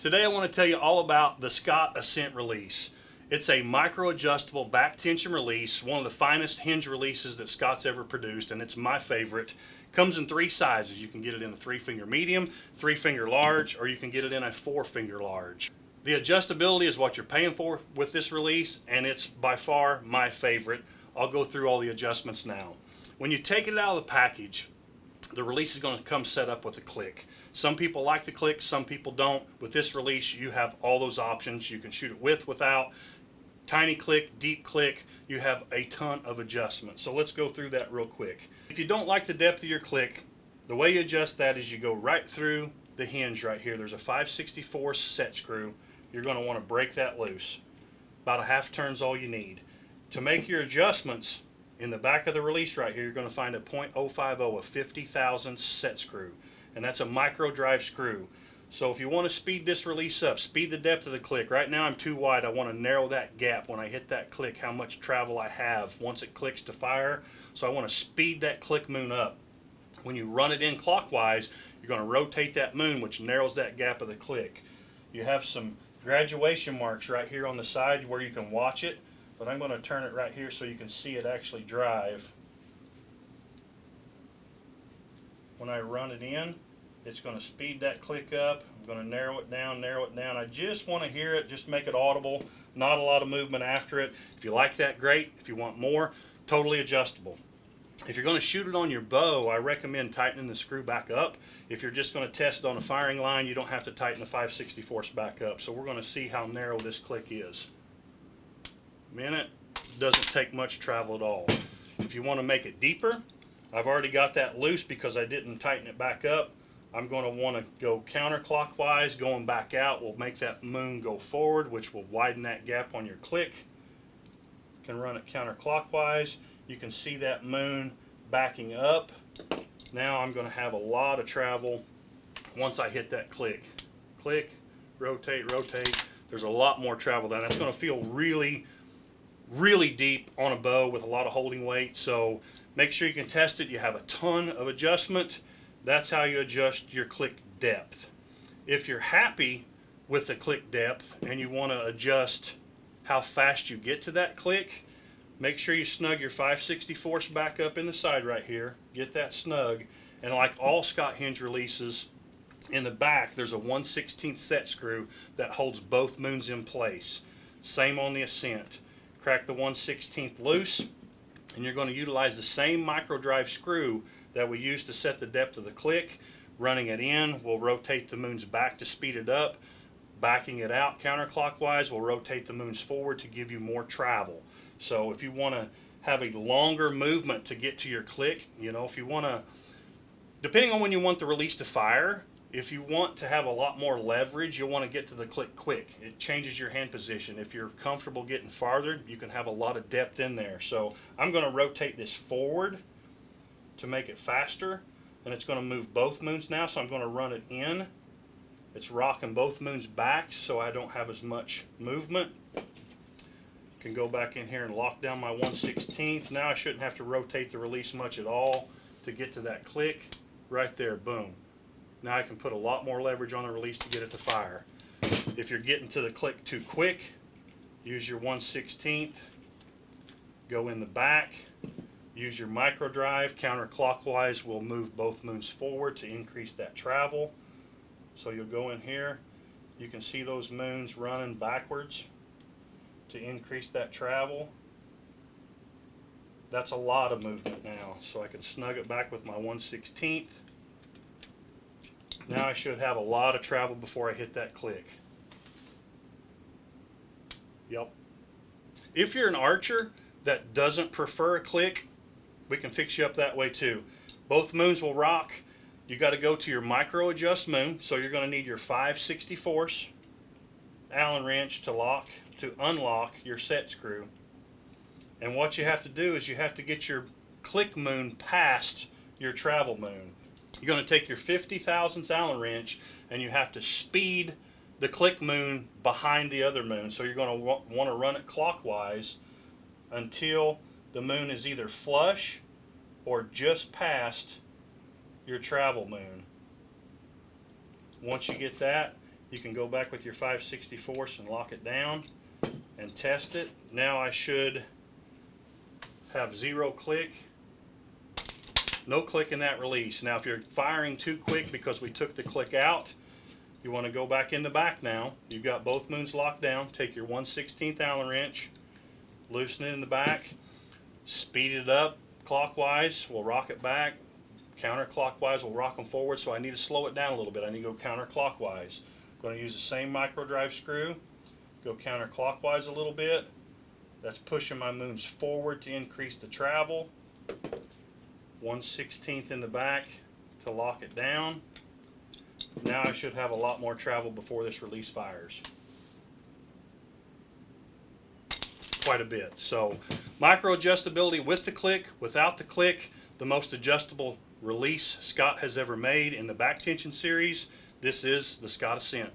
Today I want to tell you all about the Scott Ascent release. It's a micro adjustable back tension release, one of the finest hinge releases that Scott's ever produced, and it's my favorite. Comes in 3 sizes. You can get it in a 3-finger medium, 3-finger large, or you can get it in a 4-finger large. The adjustability is what you're paying for with this release, and it's by far my favorite. I'll go through all the adjustments now. When you take it out of the package, the release is going to come set up with a click. Some people like the click, some people don't. With this release, you have all those options. You can shoot it with, without, tiny click, deep click. You have a ton of adjustments. So let's go through that real quick. If you don't like the depth of your click, the way you adjust that is you go right through the hinge right here. There's a 5/64 set screw. You're going to want to break that loose. About a half turn's all you need. To make your adjustments, in the back of the release right here, you're going to find a .050, a 50 thousandths set screw, and that's a micro drive screw. So if you want to speed this release up, speed the depth of the click. Right now I'm too wide. I want to narrow that gap when I hit that click, how much travel I have once it clicks to fire. So I want to speed that click moon up. When you run it in clockwise, you're going to rotate that moon, which narrows that gap of the click. You have some graduation marks right here on the side where you can watch it. But I'm going to turn it right here so you can see it actually drive. When I run it in, it's going to speed that click up. I'm going to narrow it down, narrow it down. I just want to hear it, just make it audible. Not a lot of movement after it. If you like that, great. If you want more, totally adjustable. If you're going to shoot it on your bow, I recommend tightening the screw back up. If you're just going to test it on a firing line, you don't have to tighten the 5/64 back up. So we're going to see how narrow this click is. Minute, doesn't take much travel at all. If you want to make it deeper, I've already got that loose because I didn't tighten it back up. I'm going to want to go counterclockwise. Going back out will make that moon go forward, which will widen that gap on your click. You can run it counterclockwise. You can see that moon backing up. Now I'm going to have a lot of travel once I hit that click. Click, rotate, rotate. There's a lot more travel down. That's going to feel really deep on a bow with a lot of holding weight. So make sure you can test it. You have a ton of adjustment. That's how you adjust your click depth. If you're happy with the click depth and you want to adjust how fast you get to that click, make sure you snug your 5/64 back up in the side right here. Get that snug. And like all Scott hinge releases, in the back there's a 1/16 set screw that holds both moons in place. Same on the Ascent. Crack the 1/16 loose, and you're going to utilize the same micro drive screw that we used to set the depth of the click. Running it in, we'll rotate the moons back to speed it up. Backing it out counterclockwise, we'll rotate the moons forward to give you more travel. So if you want to have a longer movement to get to your click, if you want to, depending on when you want the release to fire, if you want to have a lot more leverage, you'll want to get to the click quick. It changes your hand position. If you're comfortable getting farther, you can have a lot of depth in there. So I'm going to rotate this forward to make it faster, and it's going to move both moons now, so I'm going to run it in. It's rocking both moons back, so I don't have as much movement. Can go back in here and lock down my 1/16. Now I shouldn't have to rotate the release much at all to get to that click. Right there, boom. Now I can put a lot more leverage on the release to get it to fire. If you're getting to the click too quick, use your 1/16, go in the back, use your micro drive. Counterclockwise will move both moons forward to increase that travel. So you'll go in here, you can see those moons running backwards to increase that travel. That's a lot of movement now. So I can snug it back with my 1/16. Now I should have a lot of travel before I hit that click. Yep. If you're an archer that doesn't prefer a click, we can fix you up that way too. Both moons will rock. You got to go to your micro adjust moon, so you're going to need your 5/64 Allen wrench to unlock your set screw. And what you have to do is you have to get your click moon past your travel moon. You're going to take your 50 thousandths Allen wrench and you have to speed the click moon behind the other moon. So you're going to want to run it clockwise until the moon is either flush or just past your travel moon. Once you get that, You can go back with your 5/64 and lock it down and test it. Now I should have 0 click. No click in that release. Now if you're firing too quick because we took the click out, you want to go back in the back now. You've got both moons locked down. Take your 1/16 Allen wrench, loosen it in the back, speed it up clockwise, we'll rock it back. Counterclockwise, we'll rock them forward, so I need to slow it down a little bit. I need to go counterclockwise. I'm going to use the same micro drive screw, go counterclockwise a little bit. That's pushing my moons forward to increase the travel. 1/16 in the back to lock it down. Now I should have a lot more travel before this release fires. Quite a bit. So micro adjustability with the click, without the click, the most adjustable release Scott has ever made in the back tension series. This is the Scott Ascent.